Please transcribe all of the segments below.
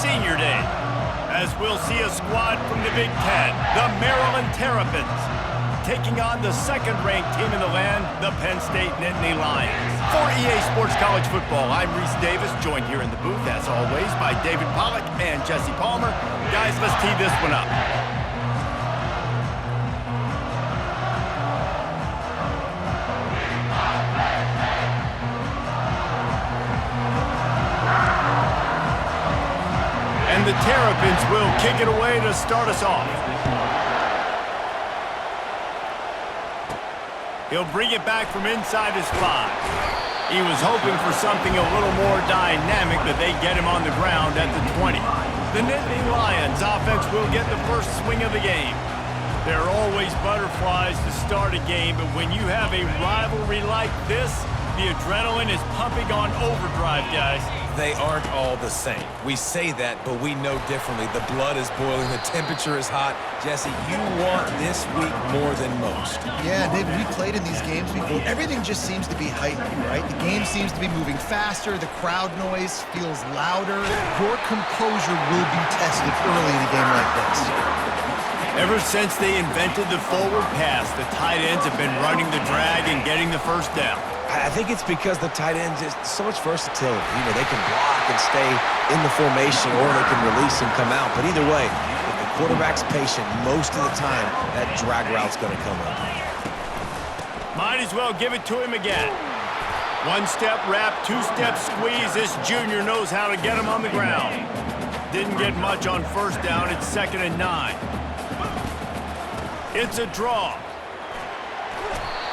Senior Day, as we'll see a squad from the Big Ten, the Maryland Terrapins, taking on the second-ranked team in the land, the Penn State Nittany Lions. For EA Sports College Football, I'm Reese Davis, joined here in the booth, as always, by David Pollack and Jesse Palmer. Guys, let's tee this one up. And the Terrapins will kick it away to start us off. He'll bring it back from inside his 5. He was hoping for something a little more dynamic, but they get him on the ground at the 20. The Nittany Lions offense will get the first swing of the game. There are always butterflies to start a game, but when you have a rivalry like this, the adrenaline is pumping on overdrive, guys. They aren't all the same. We say that, but we know differently. The blood is boiling, the temperature is hot. Jesse, you want this week more than most. Yeah, David, we played in these games before. Everything just seems to be heightened, right? The game seems to be moving faster. The crowd noise feels louder. Your composure will be tested early in a game like this. Ever since they invented the forward pass, the tight ends have been running the drag and getting the first down. I think it's because the tight ends is so much versatility. You know, they can block and stay in the formation, or they can release and come out. But either way, if the quarterback's patient, most of the time, that drag route's going to come up. Might as well give it to him again. One-step wrap, two-step squeeze. This junior knows how to get him on the ground. Didn't get much on first down. It's 2nd and 9. It's a draw.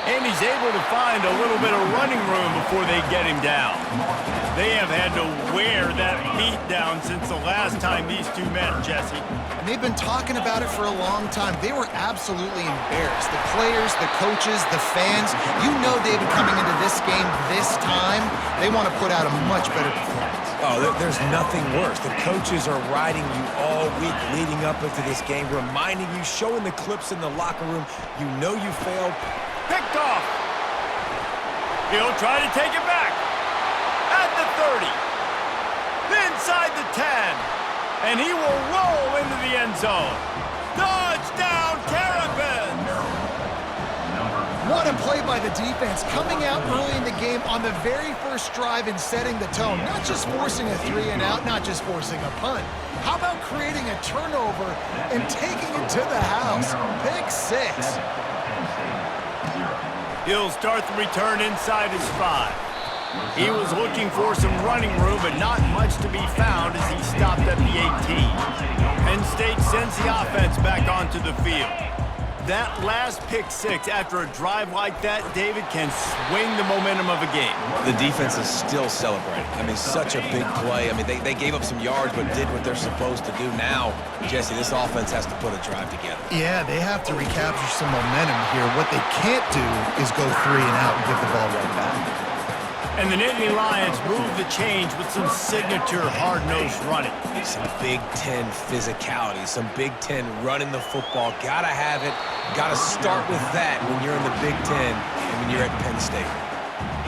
And he's able to find a little bit of running room before they get him down. They have had to wear that beat down since the last time these two met, Jesse. And they've been talking about it for a long time. They were absolutely embarrassed. The players, the coaches, the fans. You know, David, coming into this game this time, they want to put out a much better performance. Oh, there's nothing worse. The coaches are riding you all week leading up into this game, reminding you, showing the clips in the locker room. You know you failed. Picked off. He'll try to take it back. At the 30. Inside the 10. And he will roll into the end zone. Touchdown, Terrapins! What a play by the defense, coming out early in the game on the very first drive and setting the tone. Not just forcing a 3-and-out, not just forcing a punt. How about creating a turnover and taking it to the house? Pick 6. He'll start the return inside his 5. He was looking for some running room, but not much to be found as he stopped at the 18. Penn State sends the offense back onto the field. That last pick 6 after a drive like that, David, can swing the momentum of a game. The defense is still celebrating. I mean, such a big play. I mean, they gave up some yards, but did what they're supposed to do. Now, Jesse, this offense has to put a drive together. Yeah, they have to recapture some momentum here. What they can't do is go 3-and-out and give the ball right back. And the Nittany Lions move the change with some signature hard-nosed running. Some Big Ten physicality, some Big Ten running the football. Gotta have it. Gotta start with that when you're in the Big Ten and when you're at Penn State.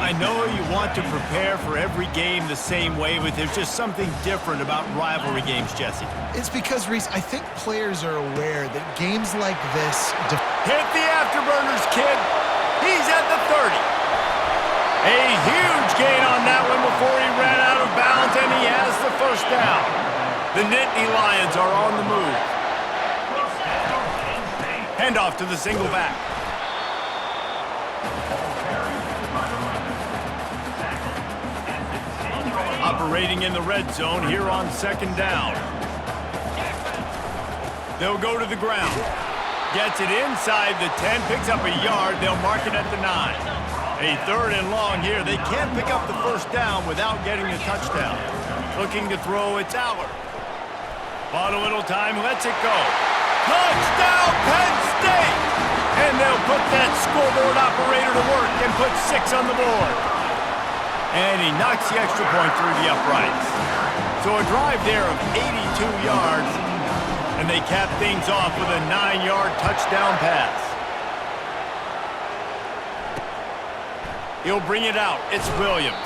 I know you want to prepare for every game the same way, but there's just something different about rivalry games, Jesse. It's because, Reese, I think players are aware that games like this... Hit the afterburners, kid. He's at the 30. A huge gain on that one before he ran out of bounds, and he has the first down. The Nittany Lions are on the move. Handoff to the single back. Operating in the red zone here on 2nd down. They'll go to the ground. Gets it inside the 10, picks up a yard. They'll mark it at the 9. A 3rd and long here. They can't pick up the first down without getting a touchdown. Looking to throw, it's Allard. Bought a little time, lets it go. Touchdown, Penn State! And they'll put that scoreboard operator to work and put 6 on the board. And he knocks the extra point through the uprights. So a drive there of 82 yards, and they cap things off with a 9-yard touchdown pass. He'll bring it out. It's Williams.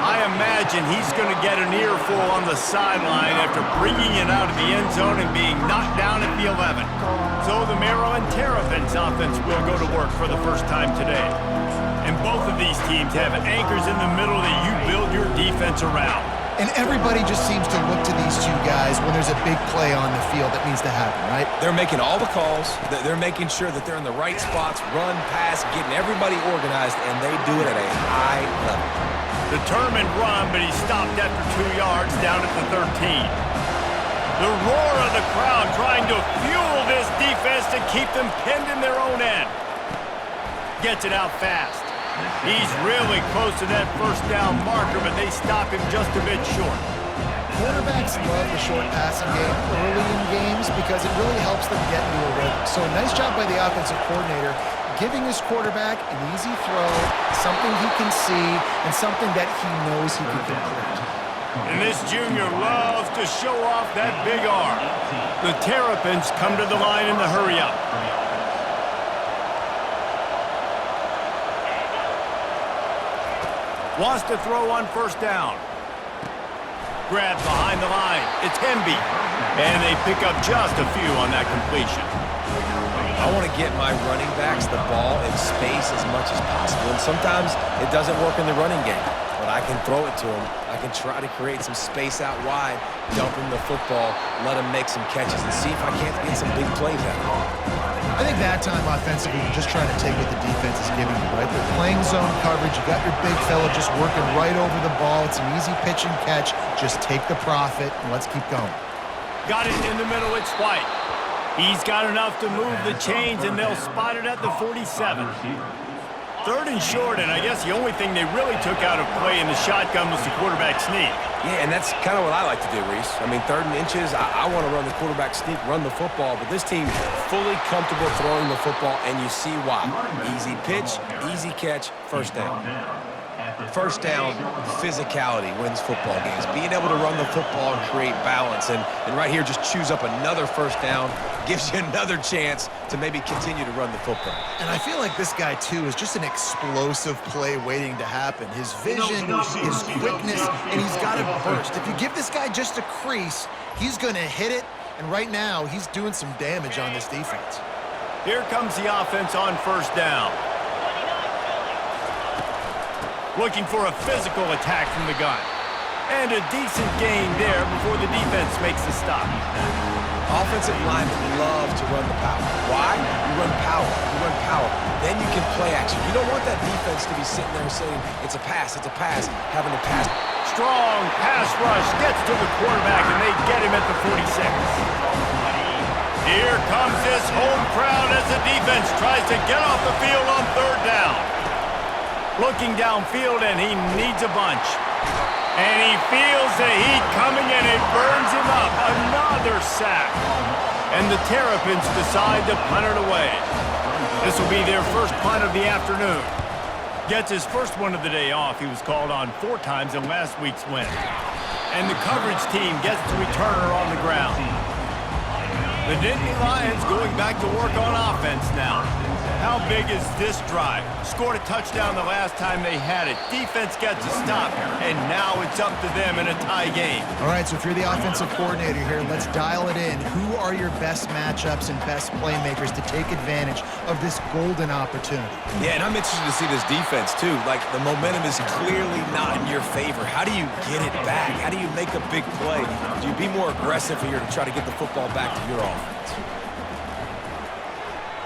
I imagine he's going to get an earful on the sideline after bringing it out of the end zone and being knocked down at the 11. So the Maryland Terrapins offense will go to work for the first time today. And both of these teams have anchors in the middle that you build your defense around. And everybody just seems to look to these two guys when there's a big play on the field that needs to happen, right? They're making all the calls. They're making sure that they're in the right spots, run, pass, getting everybody organized, and they do it at a high level. Determined run, but he stopped after 2 yards down at the 13. The roar of the crowd trying to fuel this defense to keep them pinned in their own end. Gets it out fast. He's really close to that first down marker, but they stop him just a bit short. Quarterbacks love the short passing game early in games because it really helps them get into a rhythm. So a nice job by the offensive coordinator giving his quarterback an easy throw, something he can see, and something that he knows he can complete. And this junior loves to show off that big arm. The Terrapins come to the line in the hurry-up. Wants to throw on first down. Grabbed behind the line. It's Hemby. And they pick up just a few on that completion. I want to get my running backs the ball in space as much as possible. And sometimes it doesn't work in the running game. But I can throw it to them. I can try to create some space out wide, dump him the football, let him make some catches, and see if I can't get some big plays out of him. I think that time offensively, you're just trying to take what the defense is giving you, right? They're playing zone coverage. You got your big fella just working right over the ball. It's an easy pitch and catch. Just take the profit, and let's keep going. Got it in the middle. It's White. He's got enough to move the chains, and they'll spot it at the 47. 3rd and short, and I guess the only thing they really took out of play in the shotgun was the quarterback sneak. Yeah, and that's kind of what I like to do, Reese. I mean, 3rd and inches, I want to run the quarterback sneak, run the football, but this team fully comfortable throwing the football, and you see why. Easy pitch, easy catch, first down. First down, physicality wins football games. Being able to run the football and create balance. And right here, just choose up another first down, gives you another chance to maybe continue to run the football. And I feel like this guy, too, is just an explosive play waiting to happen. His vision, his quickness, and he's got a burst. If you give this guy just a crease, he's going to hit it. And right now, he's doing some damage on this defense. Here comes the offense on first down. Looking for a physical attack from the gun. And a decent gain there before the defense makes the stop. Offensive linemen love to run the power. Why? You run power. You run power. Then you can play action. You don't want that defense to be sitting there saying, it's a pass, having to pass. Strong pass rush gets to the quarterback, and they get him at the 46. Here comes this home crowd as the defense tries to get off the field on 3rd down. Looking downfield, and he needs a bunch. And he feels the heat coming, and it burns him up. Another sack. And the Terrapins decide to punt it away. This will be their first punt of the afternoon. Gets his first one of the day off. He was called on 4 times in last week's win. And the coverage team gets the returner on the ground. The Nittany Lions going back to work on offense now. How big is this drive? Scored a touchdown the last time they had it. Defense gets a stop, and now it's up to them in a tie game. All right, so if you're the offensive coordinator here, let's dial it in. Who are your best matchups and best playmakers to take advantage of this golden opportunity? Yeah, and I'm interested to see this defense, too. Like, the momentum is clearly not in your favor. How do you get it back? How do you make a big play? Do you be more aggressive here to try to get the football back to your offense?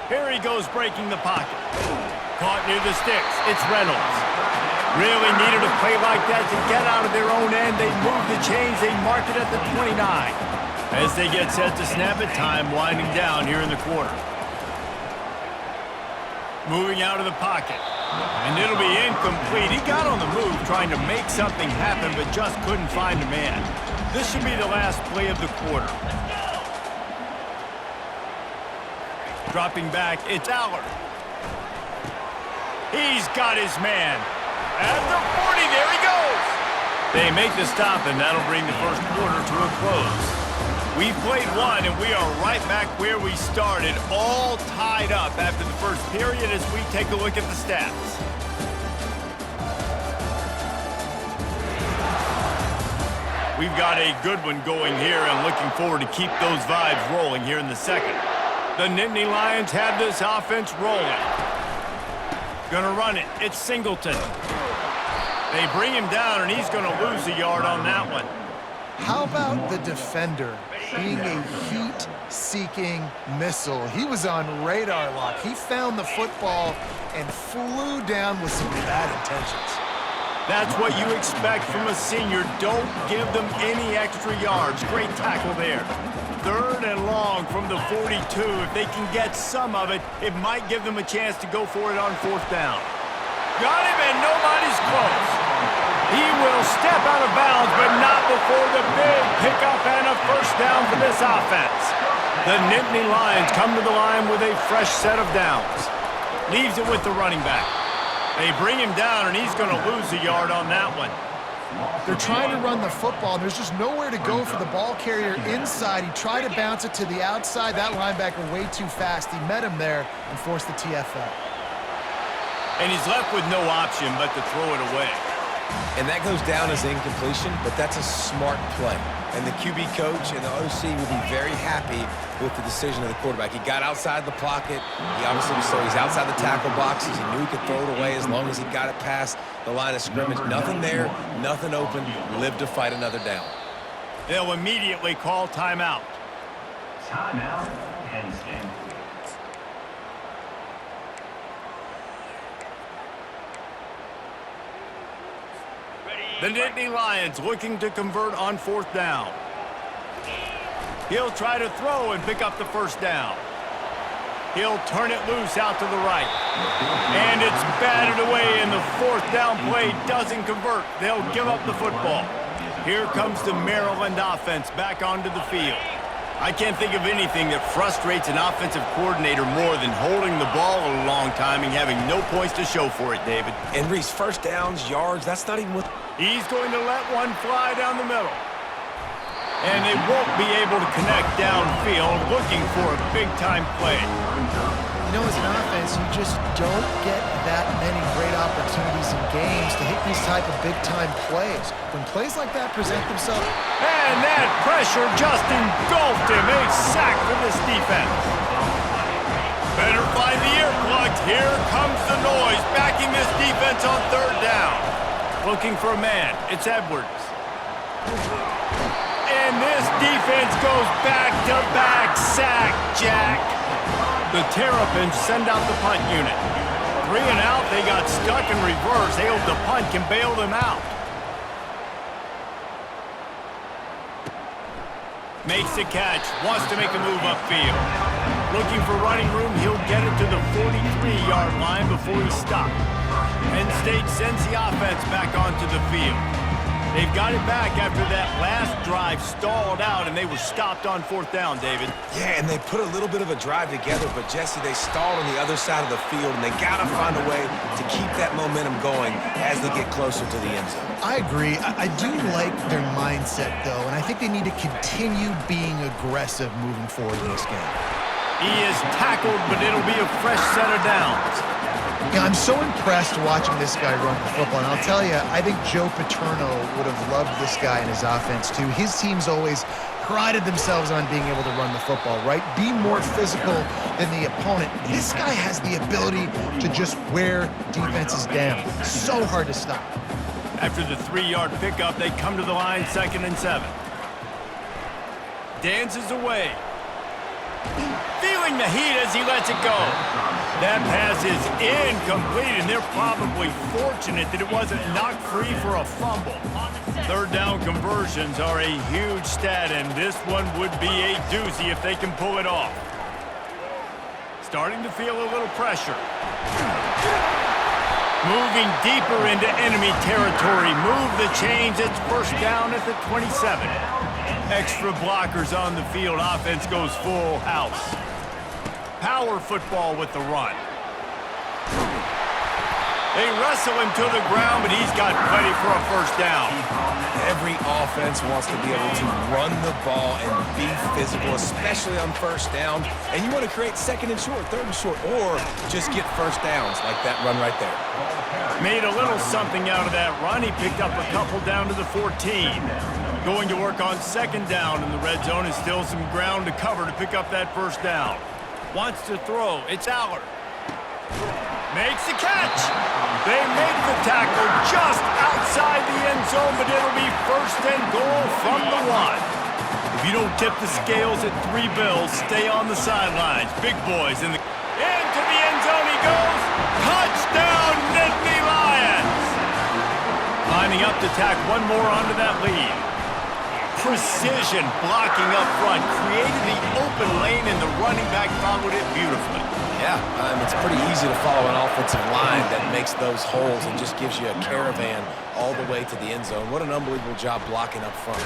Here he goes breaking the pocket. Caught near the sticks. It's Reynolds. Really needed a play like that to get out of their own end. They move the chains. They mark it at the 29. As they get set to snap it, time winding down here in the quarter. Moving out of the pocket. And it'll be incomplete. He got on the move trying to make something happen, but just couldn't find a man. This should be the last play of the quarter. Dropping back, it's Allard. He's got his man. At the 40, there he goes. They make the stop, and that'll bring the first quarter to a close. We've played one, and we are right back where we started, all tied up after the first period as we take a look at the stats. We've got a good one going here and looking forward to keep those vibes rolling here in the second. The Nittany Lions have this offense rolling. Gonna run it. It's Singleton. They bring him down, and he's gonna lose a yard on that one. How about the defender being a heat-seeking missile? He was on radar lock. He found the football and flew down with some bad intentions. That's what you expect from a senior. Don't give them any extra yards. Great tackle there. 3rd and long from the 42. If they can get some of it, it might give them a chance to go for it on 4th down. Got him, and nobody's close. He will step out of bounds, but not before the big pickup and a 1st down for this offense. The Nittany Lions come to the line with a fresh set of downs. Leaves it with the running back. They bring him down, and he's going to lose a yard on that one. They're trying to run the football. There's just nowhere to go for the ball carrier inside. He tried to bounce it to the outside. That linebacker way too fast. He met him there and forced the TFL. And he's left with no option but to throw it away. And that goes down as incompletion, but that's a smart play. And the QB coach and the OC will be very happy with the decision of the quarterback. He got outside the pocket. He obviously so he's outside the tackle boxes. He knew he could throw it away as long as he got it past the line of scrimmage. Nothing there, nothing open. Lived to fight another down. They'll immediately call timeout. Timeout, Penn State. The Nittany Lions looking to convert on 4th down. He'll try to throw and pick up the 1st down. He'll turn it loose out to the right. And it's batted away, and the 4th down play doesn't convert. They'll give up the football. Here comes the Maryland offense back onto the field. I can't think of anything that frustrates an offensive coordinator more than holding the ball a long time and having no points to show for it, David. And Reese, 1st downs, yards, that's not even what... He's going to let one fly down the middle. And they won't be able to connect downfield, looking for a big-time play. You know, as an offense, you just don't get that many great opportunities in games to hit these type of big-time plays. When plays like that present themselves... And that pressure just engulfed him. A sack for this defense. Better find the earplugs. Here comes the noise, backing this defense on 3rd down. Looking for a man. It's Edwards. And this defense goes back-to-back sack, Jack. The Terrapins send out the punt unit. 3 and out, they got stuck in reverse. They hope the punt can bail them out. Makes the catch, wants to make a move upfield. Looking for running room, he'll get it to the 43-yard line before he stops. Penn State sends the offense back onto the field. They've got it back after that last drive stalled out, and they were stopped on 4th down, David. Yeah, and they put a little bit of a drive together, but, Jesse, they stalled on the other side of the field, and they got to find a way to keep that momentum going as they get closer to the end zone. I agree. I do like their mindset, though, and I think they need to continue being aggressive moving forward in this game. He is tackled, but it'll be a fresh set of downs. Yeah, I'm so impressed watching this guy run the football, and I'll tell you, I think Joe Paterno would have loved this guy in his offense, too. His teams always prided themselves on being able to run the football, right? Be more physical than the opponent. This guy has the ability to just wear defenses down. So hard to stop. After the 3-yard pickup, they come to the line 2nd and 7. Dances away. Feeling the heat as he lets it go. That pass is incomplete, and they're probably fortunate that it wasn't knocked free for a fumble. 3rd down conversions are a huge stat, and this one would be a doozy if they can pull it off. Starting to feel a little pressure. Moving deeper into enemy territory. Move the chains. It's 1st down at the 27. Extra blockers on the field. Offense goes full house. Power football with the run. They wrestle him to the ground, but he's got plenty for a 1st down. Every offense wants to be able to run the ball and be physical, especially on 1st down. And you want to create 2nd and short, 3rd and short, or just get 1st downs like that run right there. Made a little something out of that run. He picked up a couple down to the 14. Going to work on second down in the red zone. Is still some ground to cover to pick up that first down. Wants to throw. It's Aller. Makes the catch. They make the tackle just outside the end zone, but it'll be first and goal from the 1. If you don't tip the scales at 3 bills, stay on the sidelines. Big boys into the end zone he goes. Touchdown, Nittany Lions! Lining up to tack one more onto that lead. Precision blocking up front, created the open lane, and the running back followed it beautifully. Yeah, it's pretty easy to follow an offensive line that makes those holes and just gives you a caravan all the way to the end zone. What an unbelievable job blocking up front.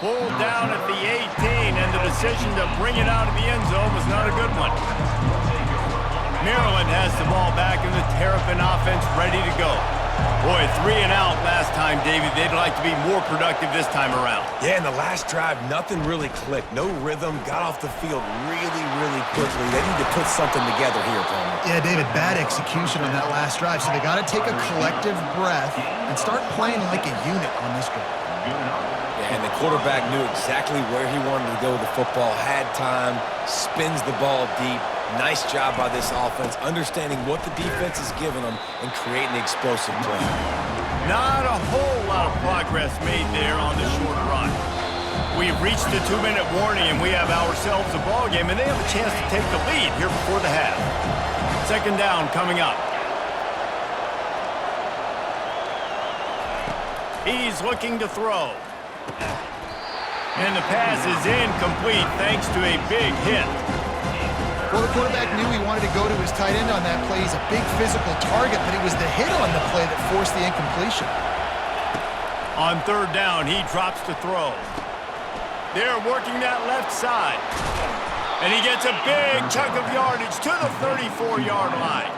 Pulled down at the 18, and the decision to bring it out of the end zone was not a good one. Maryland has the ball back, and the Terrapin offense ready to go. Boy, 3 and out last time, David. They'd like to be more productive this time around. Yeah, in the last drive, nothing really clicked. No rhythm, got off the field really, really quickly. They need to put something together here, Palmer. Yeah, David, bad execution on that last drive, so they got to take a collective breath and start playing like a unit on this drive. And the quarterback knew exactly where he wanted to go with the football, had time, spins the ball deep. Nice job by this offense, understanding what the defense is giving them and creating the explosive play. Not a whole lot of progress made there on the short run. We've reached the 2-minute warning, and we have ourselves a ball game, and they have a chance to take the lead here before the half. Second down coming up. He's looking to throw. And the pass is incomplete thanks to a big hit. Well, the quarterback knew he wanted to go to his tight end on that play. He's a big physical target, but it was the hit on the play that forced the incompletion. On third down, he drops to throw. They're working that left side. And he gets a big chunk of yardage to the 34-yard line.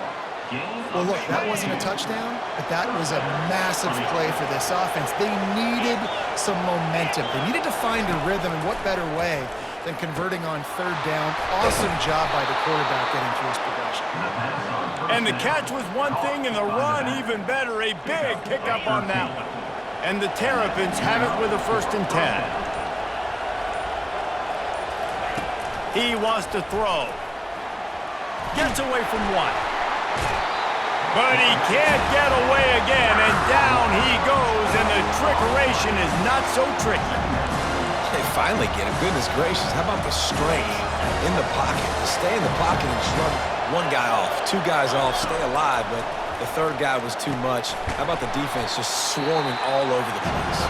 Well, look, that wasn't a touchdown, but that was a massive play for this offense. They needed some momentum. They needed to find a rhythm, and what better way than converting on third down. Awesome job by the quarterback getting through his progression. And the catch was one thing, and the run even better. A big pickup on that one. And the Terrapins have it with a 1st and 10. He wants to throw. Gets away from 1. But he can't get away again, and down he goes, and the trickeration is not so tricky. They finally get it. Goodness gracious, how about the strength in the pocket? To stay in the pocket and just run one guy off, 2 guys off, stay alive, but the third guy was too much. How about the defense just swarming all over the place?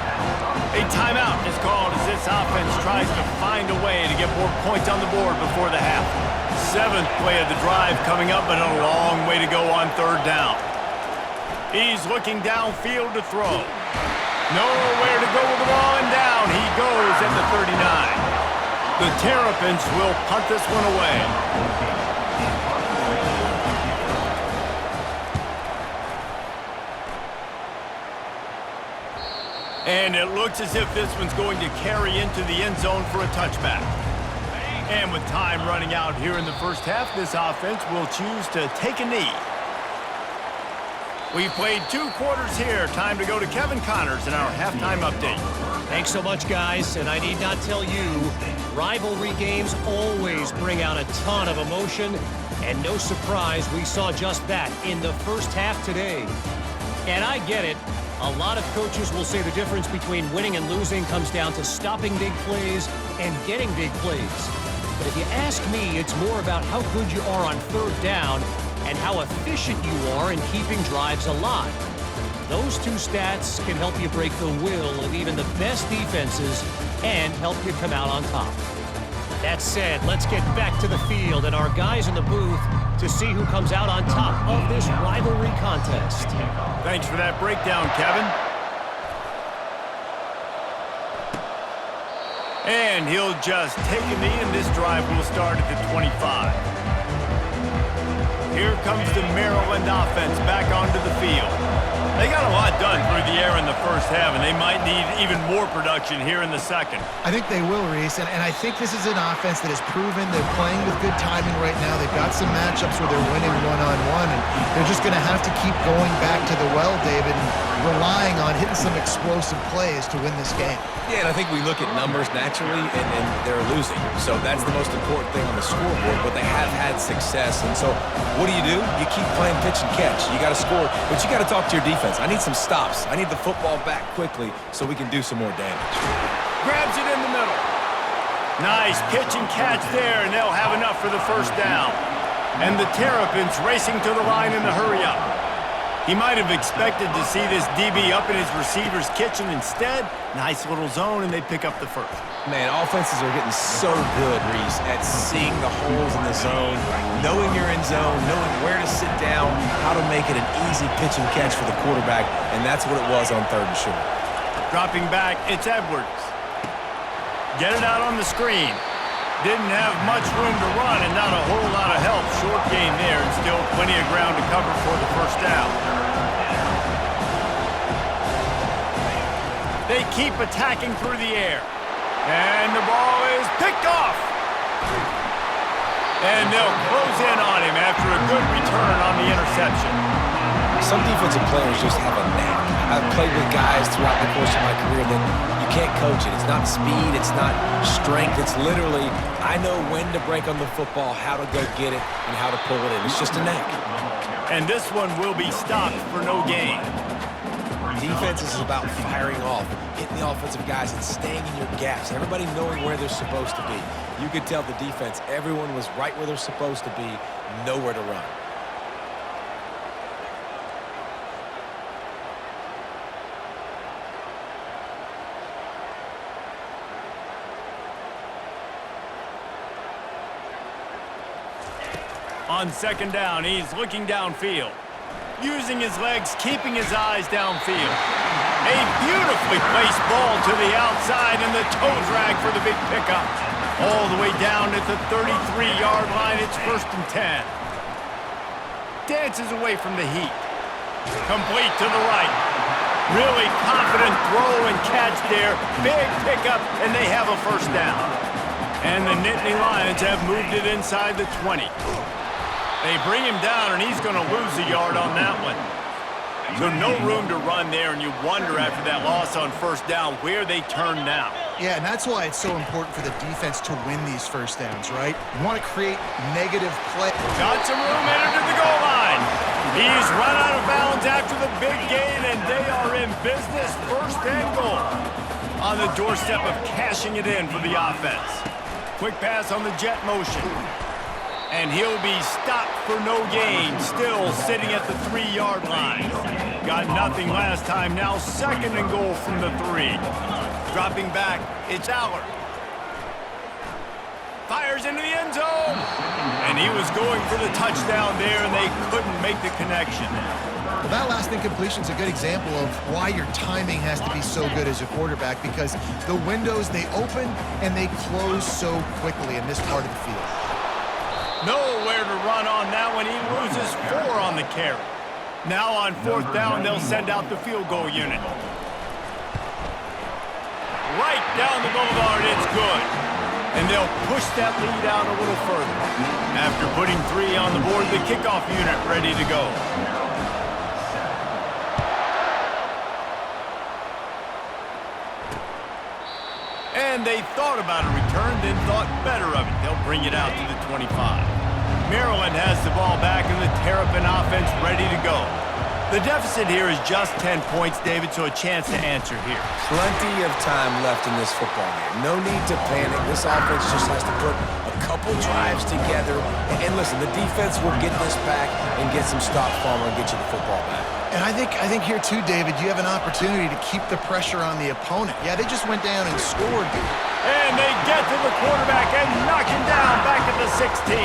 A timeout is called as this offense tries to find a way to get more points on the board before the half. 7th play of the drive coming up, but a long way to go on third down. He's looking downfield to throw. Nowhere to go with the ball, and down he goes at the 39. The Terrapins will punt this one away. And it looks as if this one's going to carry into the end zone for a touchback. And with time running out here in the first half, this offense will choose to take a knee. We've played 2 quarters here. Time to go to Kevin Connors in our halftime update. Thanks so much, guys. And I need not tell you, rivalry games always bring out a ton of emotion. And no surprise, we saw just that in the first half today. And I get it. A lot of coaches will say the difference between winning and losing comes down to stopping big plays and getting big plays. But if you ask me, it's more about how good you are on third down and how efficient you are in keeping drives alive. Those 2 stats can help you break the will of even the best defenses and help you come out on top. That said, let's get back to the field and our guys in the booth to see who comes out on top of this rivalry contest. Thanks for that breakdown, Kevin. And he'll just take a knee, and this drive will start at the 25. Here comes the Maryland offense back onto the field. They got a lot done through the air in the first half, and they might need even more production here in the second. I think they will, Reese, and I think this is an offense that has proven they're playing with good timing right now. They've got some matchups where they're winning one-on-one, and they're just going to have to keep going back to the well, David, and relying on hitting some explosive plays to win this game. Yeah, and I think we look at numbers naturally, and they're losing. So that's the most important thing on the scoreboard, but they have had success. And so what do? You keep playing pitch and catch. You got to score, but you got to talk to your defense. I need some stops. I need the football back quickly so we can do some more damage. Grabs it in the middle. Nice pitch and catch there, and they'll have enough for the first down. And the Terrapins racing to the line in the hurry-up. He might have expected to see this DB up in his receiver's kitchen. Instead, nice little zone, and they pick up the first. Man, offenses are getting so good, Reese, at seeing the holes in the zone, knowing you're in zone, knowing where to sit down, how to make it an easy pitch and catch for the quarterback, and that's what it was on 3rd and short. Dropping back, it's Edwards. Get it out on the screen. Didn't have much room to run and not a whole lot of help. Short gain there and still plenty of ground to cover for the first down. They keep attacking through the air. And the ball is picked off. And they'll close in on him after a good return on the interception. Some defensive players just have a knack. I've played with guys throughout the course of my career that you can't coach it. It's not speed, it's not strength. It's literally, I know when to break on the football, how to go get it, and how to pull it in. It's just a knack. And this one will be stopped for no gain. Defense is about firing off, hitting the offensive guys, and staying in your gaps. Everybody knowing where they're supposed to be. You could tell the defense, everyone was right where they're supposed to be, nowhere to run. On 2nd down, he's looking downfield. Using his legs, keeping his eyes downfield. A beautifully placed ball to the outside and the toe drag for the big pickup. All the way down at the 33-yard line, it's 1st and 10. Dances away from the heat. Complete to the right. Really confident throw and catch there. Big pickup, and they have a first down. And the Nittany Lions have moved it inside the 20. They bring him down, and he's going to lose a yard on that one. So no room to run there, and you wonder after that loss on 1st down where they turn now. Yeah, and that's why it's so important for the defense to win these first downs, right? You want to create negative play. Got some room headed to the goal line. He's run out of bounds after the big gain, and they are in business. 1st and goal on the doorstep of cashing it in for the offense. Quick pass on the jet motion. And he'll be stopped for no gain, still sitting at the 3-yard line. Got nothing last time, now 2nd and goal from the 3. Dropping back, it's Aller. Fires into the end zone. And he was going for the touchdown there, and they couldn't make the connection. Well, that last incompletion is a good example of why your timing has to be so good as a quarterback, because the windows, they open and they close so quickly in this part of the field. Nowhere to run on that one. He loses 4 on the carry. Now on 4th down, they'll send out the field goal unit. Right down the boulevard, it's good. And they'll push that lead out a little further. After putting 3 on the board, the kickoff unit ready to go. And they thought about a return, then thought better of it. They'll bring it out to the 25. Maryland has the ball back and the Terrapin offense ready to go. The deficit here is just 10 points, David, so a chance to answer here. Plenty of time left in this football game. No need to panic. This offense just has to put a couple drives together. And listen, the defense will get this back and get some stops, Farmer, and get you the football back. And I think here too, David, you have an opportunity to keep the pressure on the opponent. Yeah, they just went down and scored. And they get to the quarterback and knock him down back at the 16.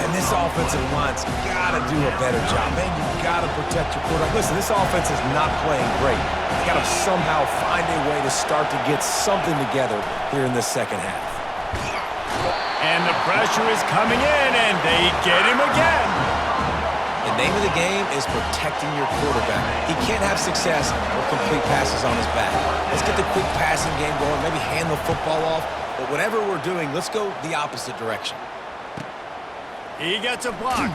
And this offensive line's got to do a better job. Man, you got to protect your quarterback. Listen, this offense is not playing great. They got to somehow find a way to start to get something together here in the 2nd half. And the pressure is coming in, and they get him again. The name of the game is protecting your quarterback. He can't have success or complete passes on his back. Let's get the quick passing game going, maybe hand the football off. But whatever we're doing, let's go the opposite direction. He gets a block.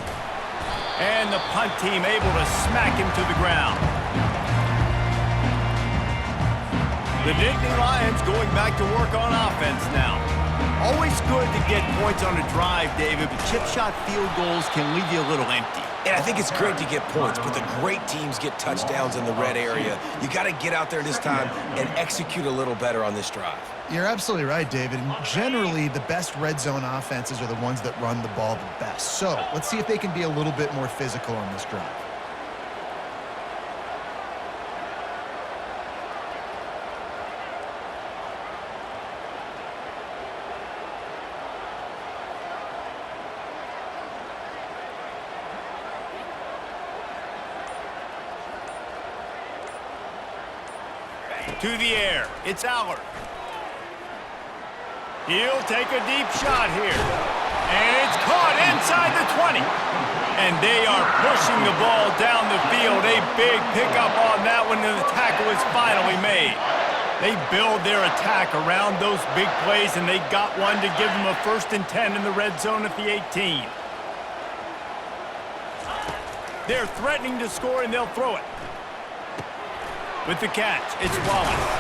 And the punt team able to smack him to the ground. The Nittany Lions going back to work on offense now. Always good to get points on a drive, David, but chip shot field goals can leave you a little empty. And I think it's great to get points, but the great teams get touchdowns in the red area. You got to get out there this time and execute a little better on this drive. You're absolutely right, David. And generally, the best red zone offenses are the ones that run the ball the best. So let's see if they can be a little bit more physical on this drive. To the air, it's Allard. He'll take a deep shot here. And it's caught inside the 20. And they are pushing the ball down the field. A big pickup on that one, and the tackle is finally made. They build their attack around those big plays, and they got one to give them a 1st and 10 in the red zone at the 18. They're threatening to score, and they'll throw it. With the catch, it's Wallace.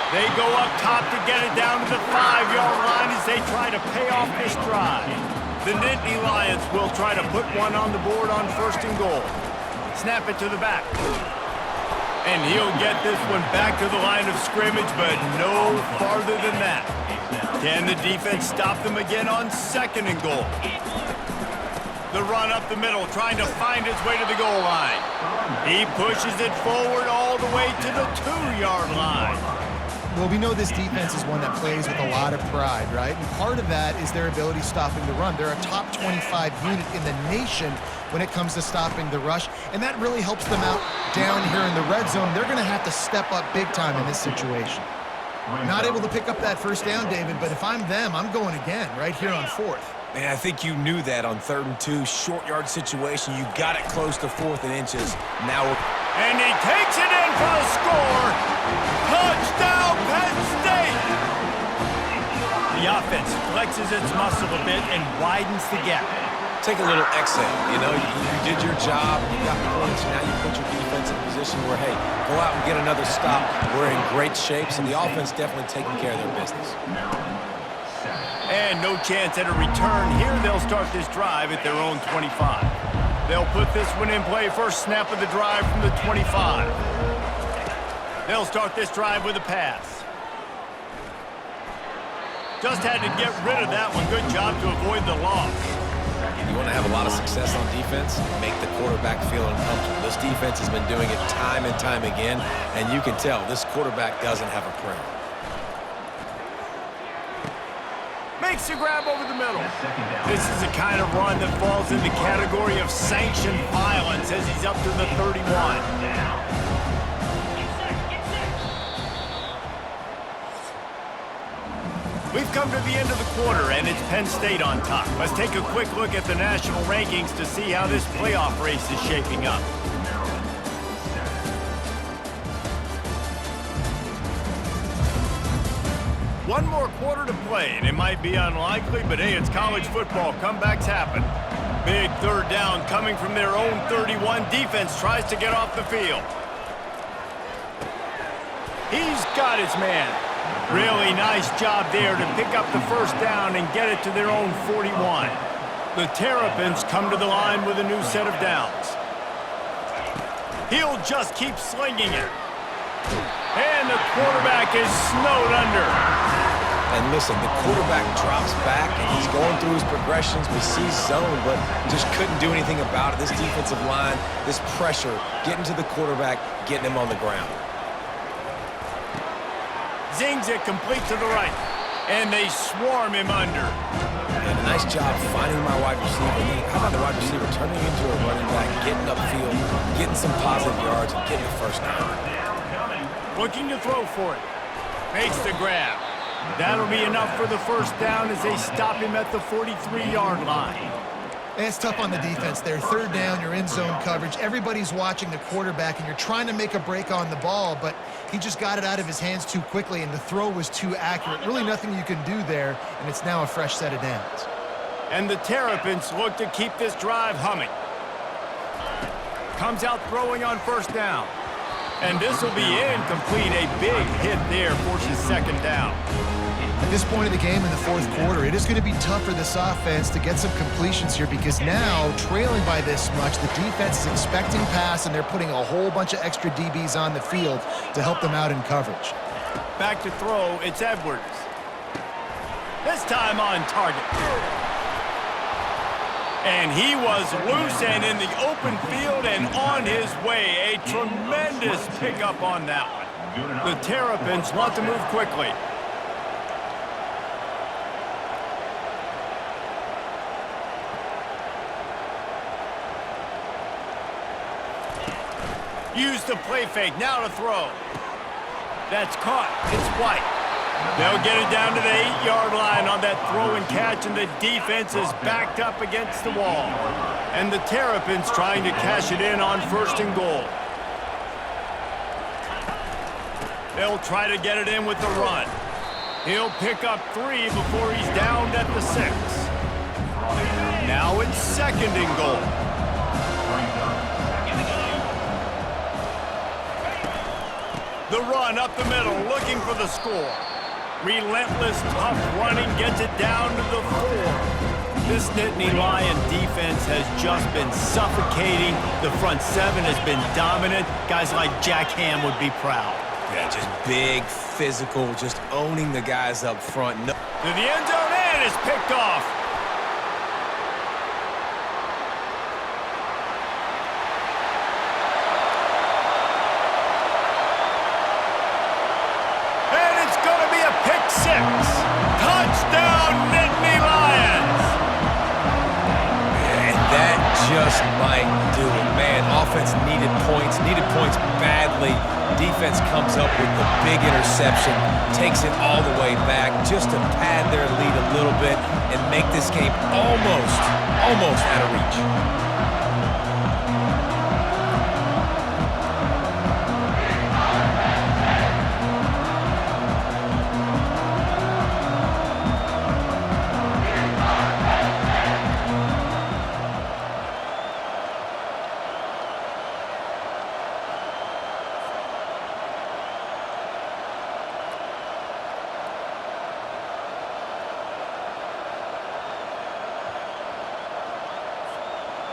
They go up top to get it down to the 5-yard line as they try to pay off this drive. The Nittany Lions will try to put one on the board on 1st and goal. Snap it to the back. And he'll get this one back to the line of scrimmage, but no farther than that. Can the defense stop them again on 2nd and goal? The run up the middle, trying to find his way to the goal line. He pushes it forward all the way to the 2-yard line. Well, we know this defense is one that plays with a lot of pride, right? And part of that is their ability stopping the run. They're a top 25 unit in the nation when it comes to stopping the rush, and that really helps them out down here in the red zone. They're going to have to step up big time in this situation. Not able to pick up that 1st down, David, but if I'm them, I'm going again right here on 4th. Man, I think you knew that on 3rd and 2, short yard situation. You got it close to 4th and inches. Now and he takes it in for a score. Touchdown, Penn State! The offense flexes its muscle a bit and widens the gap. take a little exhale. You know, you did your job, you got points, now you put your defense in a position where, hey, go out and get another stop. We're in great shape, so the offense definitely taking care of their business. And no chance at a return here. They'll start this drive at their own 25. They'll put this one in play. First snap of the drive from the 25. They'll start this drive with a pass. Just had to get rid of that one. Good job to avoid the loss. You want to have a lot of success on defense, make the quarterback feel uncomfortable. This defense has been doing it time and time again, and you can tell this quarterback doesn't have a prayer. Makes a grab over the middle. This is the kind of run that falls in the category of sanctioned violence as he's up to the 31. We've come to the end of the quarter, and it's Penn State on top. Let's take a quick look at the national rankings to see how this playoff race is shaping up. One more quarter to play, and it might be unlikely, but hey, it's college football. Comebacks happen. Big third down coming from their own 31. Defense tries to get off the field. He's got his man. Really nice job there to pick up the first down and get it to their own 41. The Terrapins come to the line with a new set of downs. He'll just keep slinging it. And the quarterback is snowed under. And listen, the quarterback drops back, and he's going through his progressions. We see zone, but just couldn't do anything about it. This defensive line, this pressure, getting to the quarterback, getting him on the ground. Zings it complete to the right, and they swarm him under. And a nice job finding my wide receiver. How about the wide receiver turning into a running back, getting upfield, getting some positive yards, and getting the first down. Looking to throw for it. Makes the grab. That'll be enough for the first down as they stop him at the 43-yard line. And it's tough on the defense there. Third down, you're in zone coverage. Everybody's watching the quarterback, and you're trying to make a break on the ball, but he just got it out of his hands too quickly, and the throw was too accurate. Really nothing you can do there, and it's now a fresh set of downs. And the Terrapins look to keep this drive humming. Comes out throwing on first down. And this will be incomplete. A big hit there forces second down. At this point of the game in the fourth quarter, it is going to be tough for this offense to get some completions here because now, trailing by this much, the defense is expecting pass, and they're putting a whole bunch of extra DBs on the field to help them out in coverage. Back to throw, it's Edwards. This time on target. And he was loose and in the open field and on his way. A tremendous pickup on that one. The Terrapins want to move quickly. Use the play fake, now to throw. That's caught, it's White. They'll get it down to the 8-yard line on that throw and catch, and the defense is backed up against the wall. And the Terrapins trying to cash it in on 1st and goal. They'll try to get it in with the run. He'll pick up 3 before he's downed at the 6. Now it's 2nd and goal. The run up the middle, looking for the score. Relentless, tough running, gets it down to the 4. This Nittany Lion defense has just been suffocating. The front 7 has been dominant. Guys like Jack Ham would be proud. Yeah, just big, physical, just owning the guys up front. No. To the end zone, and it's picked off. Touchdown, Nittany Lions! And that just might do it. Man, offense needed points badly. Defense comes up with the big interception, takes it all the way back just to pad their lead a little bit and make this game almost out of reach.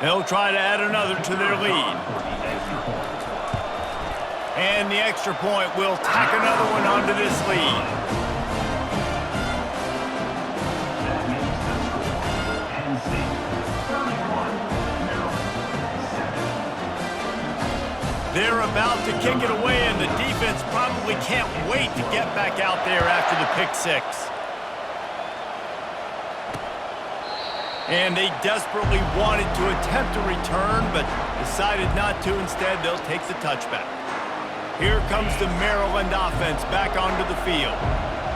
They'll try to add another to their lead. And the extra point will tack another one onto this lead. They're about to kick it away, and the defense probably can't wait to get back out there after the pick 6. And they desperately wanted to attempt a return, but decided not to. Instead, they'll take the touchback. Here comes the Maryland offense back onto the field.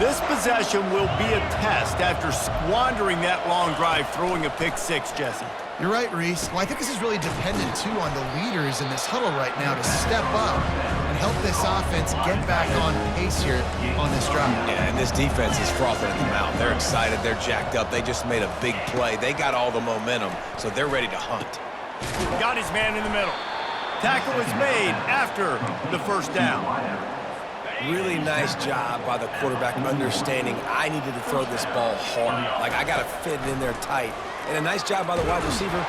This possession will be a test after squandering that long drive, throwing a pick 6, Jesse. You're right, Reese. Well, I think this is really dependent, too, on the leaders in this huddle right now to step up and help this offense get back on pace here on this drive. Yeah, and this defense is frothing at the mouth. They're excited. They're jacked up. They just made a big play. They got all the momentum, so they're ready to hunt. Got his man in the middle. Tackle is made after the first down. Really nice job by the quarterback understanding I needed to throw this ball hard. Like, I got to fit it in there tight. And a nice job by the wide receiver.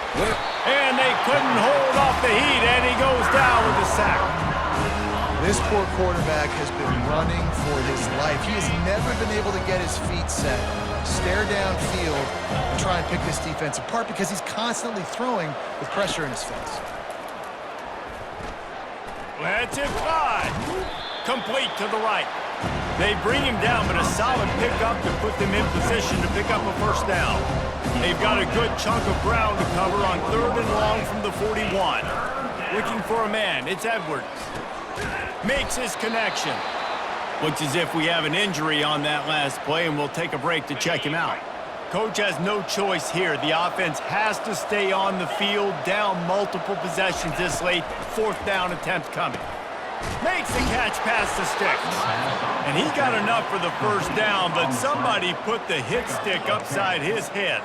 And they couldn't hold off the heat, and he goes down with a sack. This poor quarterback has been running for his life. He has never been able to get his feet set, stare downfield, and try and pick this defense apart because he's constantly throwing with pressure in his face. Let's it fly. Complete to the right. They bring him down, but a solid pickup to put them in position to pick up a first down. They've got a good chunk of ground to cover on 3rd and long from the 41. Looking for a man, it's Edwards. Makes his connection. Looks as if we have an injury on that last play, and we'll take a break to check him out. Coach has no choice here. The offense has to stay on the field, down multiple possessions this late. 4th down attempt coming. Makes the catch past the sticks. And he got enough for the first down, but somebody put the hit stick upside his head.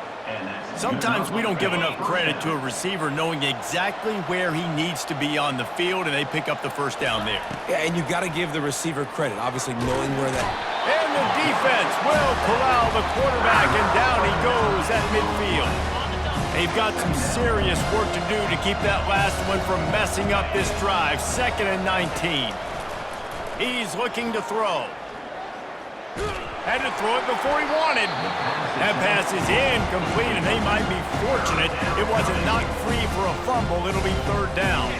Sometimes we don't give enough credit to a receiver knowing exactly where he needs to be on the field, and they pick up the first down there. Yeah, and you got to give the receiver credit, obviously knowing where that... And the defense will corral the quarterback, and down he goes at midfield. They've got some serious work to do to keep that last one from messing up this drive. 2nd and 19. He's looking to throw. Had to throw it before he wanted. That pass is incomplete, and they might be fortunate it wasn't knocked free for a fumble. It'll be 3rd down.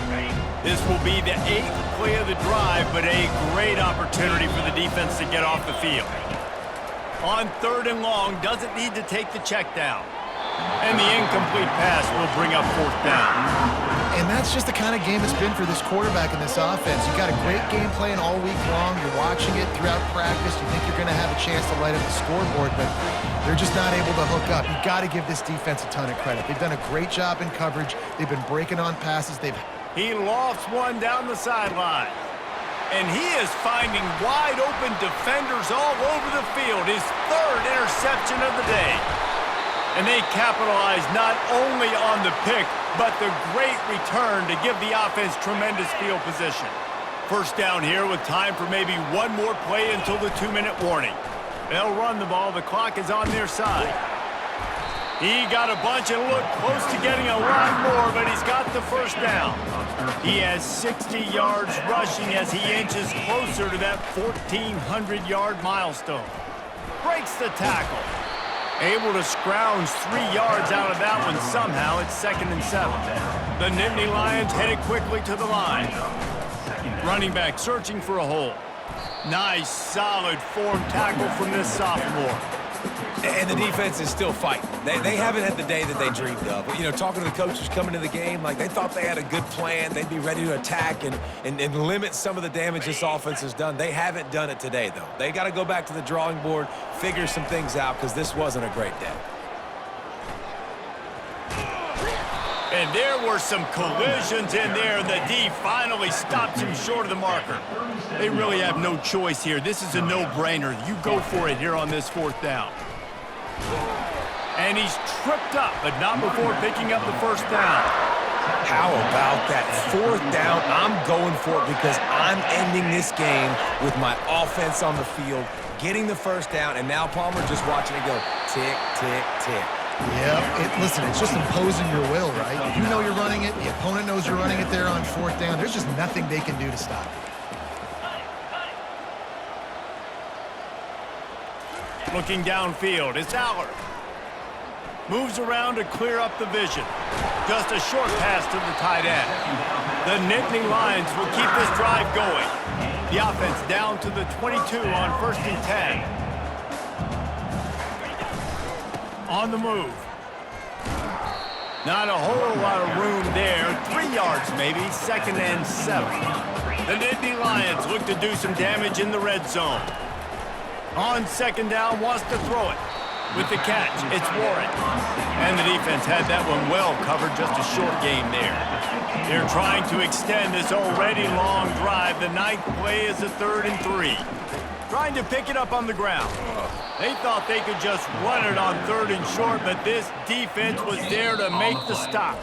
This will be the 8th play of the drive, but a great opportunity for the defense to get off the field. On 3rd and long, doesn't need to take the check down. And the incomplete pass will bring up 4th down. And that's just the kind of game it's been for this quarterback in this offense. You've got a great game plan all week long. You're watching it throughout practice. You think you're going to have a chance to light up the scoreboard, but they're just not able to hook up. You've got to give this defense a ton of credit. They've done a great job in coverage. They've been breaking on passes. He lofts one down the sideline. And he is finding wide-open defenders all over the field. His 3rd interception of the day. And they capitalize not only on the pick, but the great return to give the offense tremendous field position. First down here with time for maybe one more play until the 2-minute warning. They'll run the ball. The clock is on their side. He got a bunch and looked close to getting a lot more, but he's got the first down. He has 60 yards rushing as he inches closer to that 1,400-yard milestone. Breaks the tackle. Able to scrounge 3 yards out of that one somehow. It's 2nd and 7. The Nittany Lions headed quickly to the line. Running back searching for a hole. Nice, solid form tackle from this sophomore. And the defense is still fighting. They haven't had the day that they dreamed of. You know, talking to the coaches coming to the game, like they thought they had a good plan. They'd be ready to attack and limit some of the damage this offense has done. They haven't done it today, though. They got to go back to the drawing board, figure some things out, because this wasn't a great day. And there were some collisions in there, and the D finally stops him short of the marker. They really have no choice here. This is a no-brainer. You go for it here on this 4th down. And he's tripped up, but not before picking up the first down. How about that 4th down? I'm going for it because I'm ending this game with my offense on the field, getting the first down, and now Palmer just watching it go tick, tick, tick. Yeah, listen, it's just imposing your will, right? You know you're running it. The opponent knows you're running it there on 4th down. There's just nothing they can do to stop it. Looking downfield, it's Aller. Moves around to clear up the vision. Just a short pass to the tight end. The Nittany Lions will keep this drive going. The offense down to the 22 on 1st and 10. On the move. Not a whole lot of room there. 3 yards maybe. 2nd and 7. The Nittany Lions look to do some damage in the red zone. On 2nd down, wants to throw it. With the catch, it's Warren. And the defense had that one well covered. Just a short game there. They're trying to extend this already long drive. The 9th play is a 3rd and 3. Trying to pick it up on the ground. They thought they could just run it on 3rd and short, but this defense was there to make the stop.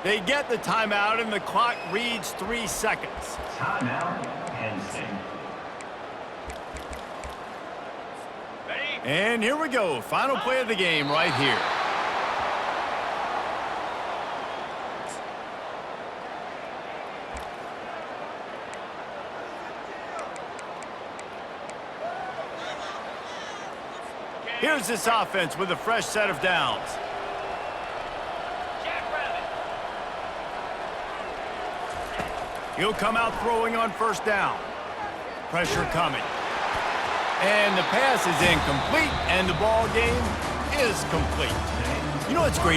They get the timeout, and the clock reads 3 seconds. Timeout, Penn State. And here we go. Final play of the game right here. Here's this offense with a fresh set of downs. He'll come out throwing on 1st down. Pressure coming. And the pass is incomplete, and the ball game is complete. You know what's great